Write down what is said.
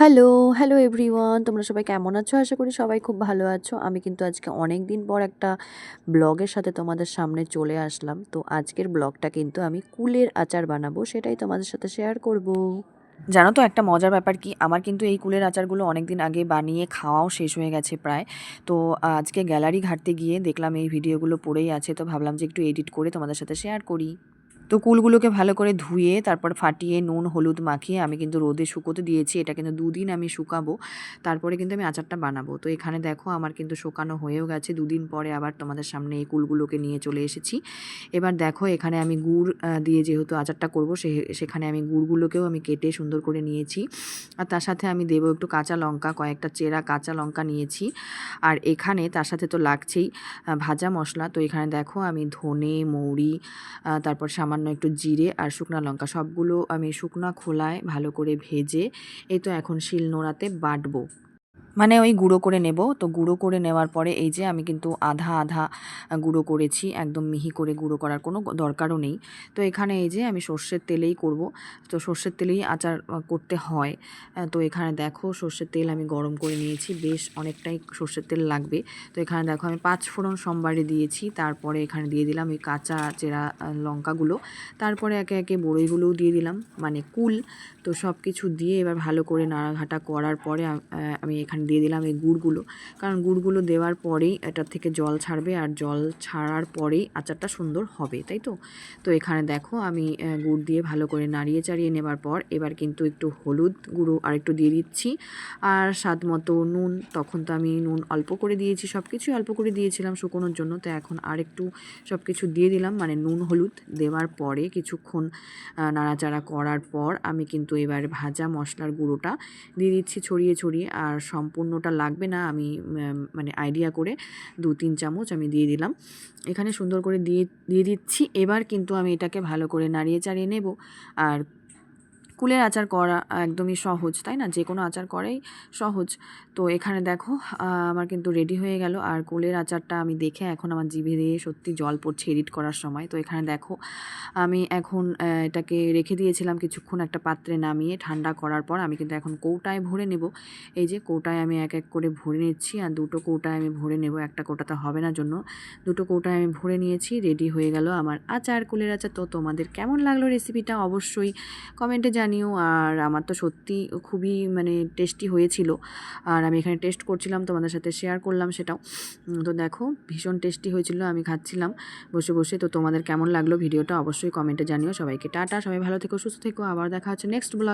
Hello, hello everyone, তোমরা সবাই কেমন আছো? আশা করি সবাই খুব ভালো আছো। আমি কিন্তু আজকে অনেক দিন পর একটা ব্লগের সাথে তোমাদের সামনে চলে আসলাম। তো আজকের ব্লগটা কিন্তু আমি কুলের আচার বানাবো, সেটাই তোমাদের সাথে শেয়ার করব। জানো তো একটা মজার ব্যাপার কি, আমার কিন্তু এই কুলের আচারগুলো অনেক দিন আগে বানিয়ে খাওয়াও শেষ হয়ে গেছে প্রায়। তো আজকে গ্যালারি ঘাঁটতে গিয়ে দেখলাম এই ভিডিওগুলো পড়েই আছে, তো ভাবলাম যে একটু এডিট করে তোমাদের সাথে শেয়ার করি। তো কুলগুলোকে ভালো করে ধুয়ে তারপর ফাটিয়ে নুন হলুদ মাখিয়ে আমি কিন্তু রোদে শুকোতে দিয়েছি। এটা কিন্তু 2 দিন আমি শুকাবো, তারপরে কিন্তু আমি আচারটা বানাবো। তো এখানে দেখো আমার কিন্তু শুকানো হয়েও গেছে। 2 দিন পরে আবার তোমাদের সামনে এই কুলগুলোকে নিয়ে চলে এসেছি। এবার দেখো এখানে আমি গুড় দিয়ে যেহেতু আচারটা করবো, সেখানে আমি গুড়গুলোকেও আমি কেটে সুন্দর করে নিয়েছি। আর তার সাথে আমি দেবো একটু কাঁচা লঙ্কা, কয়েকটা চেরা কাঁচা লঙ্কা নিয়েছি। আর এখানে তার সাথে তো লাগছেই ভাজা মশলা। তো এখানে দেখো আমি ধনে মৌরি, তারপর সামান্য একটু জিরে আর শুকনো লঙ্কা সবগুলো আমি শুকনো খোলায় ভালো করে ভেজে এই তো এখন শিলনোড়াতে বাটবো, মানে ওই গুঁড়ো করে নেব। তো গুঁড়ো করে নেওয়ার পরে এই যে আমি কিন্তু আধা আধা গুঁড়ো করেছি, একদম মিহি করে গুঁড়ো করার কোনো দরকারও নেই। তো এখানে এই যে আমি সর্ষের তেলেই করব, তো সর্ষের তেলেই আচার করতে হয়। তো এখানে দেখো সর্ষের তেল আমি গরম করে নিয়েছি, বেশ অনেকটাই সর্ষের তেল লাগবে। তো এখানে দেখো আমি 5 ফোড়ন সোমবারে দিয়েছি, তারপরে এখানে দিয়ে দিলাম ওই কাঁচা চেরা লঙ্কাগুলো, তারপরে একে একে বড়ইগুলোও দিয়ে দিলাম, মানে কুল। তো সব কিছু দিয়ে এবার ভালো করে নাড়াঘাটা করার পরে আমি এখানে দিয়ে দিলাম এই গুড়গুলো, কারণ গুড়গুলো দেওয়ার পরেই এটার থেকে জল ছাড়বে, আর জল ছাড়ার পরেই আচারটা সুন্দর হবে, তাই তো। তো এখানে দেখো আমি গুড় দিয়ে ভালো করে নাড়িয়ে চাড়িয়ে নেবার পর এবার কিন্তু একটু হলুদ গুঁড়ো আর একটু দিয়ে দিচ্ছি, আর স্বাদ মতো নুন। তখন তো আমি নুন অল্প করে দিয়েছি, সব কিছুই অল্প করে দিয়েছিলাম শুকোনোর জন্য। তো এখন আর একটু সব কিছু দিয়ে দিলাম, মানে নুন হলুদ দেওয়ার পরে কিছুক্ষণ নাড়াচাড়া করার পর আমি কিন্তু এবার ভাজা মশলার গুঁড়োটা দিয়ে দিচ্ছি ছড়িয়ে ছড়িয়ে। আর সম্পূর্ণটা লাগবে না, আমি মানে আইডিয়া করে 2-3 চামচ আমি দিয়ে দিলাম, এখানে সুন্দর করে দিয়ে দিচ্ছি। এবার কিন্তু আমি এটাকে ভালো করে নাড়িয়ে চাড়িয়ে নেব। আর কুলের আচার করা একদমই সহজ, তাই না? যে কোনো আচার করাই সহজ। তো এখানে দেখো আমার কিন্তু রেডি হয়ে গেল। আর কুলের আচারটা আমি দেখে এখন আমার জিভে দিয়ে সত্যি জল পড়ছে এডিট করার সময়। তো এখানে দেখো আমি এখন এটাকে রেখে দিয়েছিলাম কিছুক্ষণ একটা পাত্রে নামিয়ে, ঠান্ডা করার পর আমি কিন্তু এখন কৌটায় ভরে নেব। এই যে কৌটায় আমি এক এক করে ভরে নিচ্ছি, আর 2টো কৌটায় আমি ভরে নেব, একটা কৌটাতে হবে না জন্য 2টো কৌটায় আমি ভরে নিয়েছি। রেডি হয়ে গেল আমার আচার, কুলের আচার। তো তোমাদের কেমন লাগলো রেসিপিটা অবশ্যই কমেন্টে জানিও। আর আমার তো সত্যি খুবই মানে টেস্টি হয়েছিল, আর আমি এখানে টেস্ট করছিলাম, তোমাদের সাথে শেয়ার করলাম সেটাও। তো দেখো ভীষণ টেস্টি হয়েছিল, আমি খাচ্ছিলাম বসে বসে। তো তোমাদের কেমন লাগলো ভিডিওটা অবশ্যই কমেন্টে জানিও। সবাইকে টাটা, সবাই ভালো থেকো, সুস্থ থেকো, আবার দেখা হচ্ছে নেক্সট ব্লগ।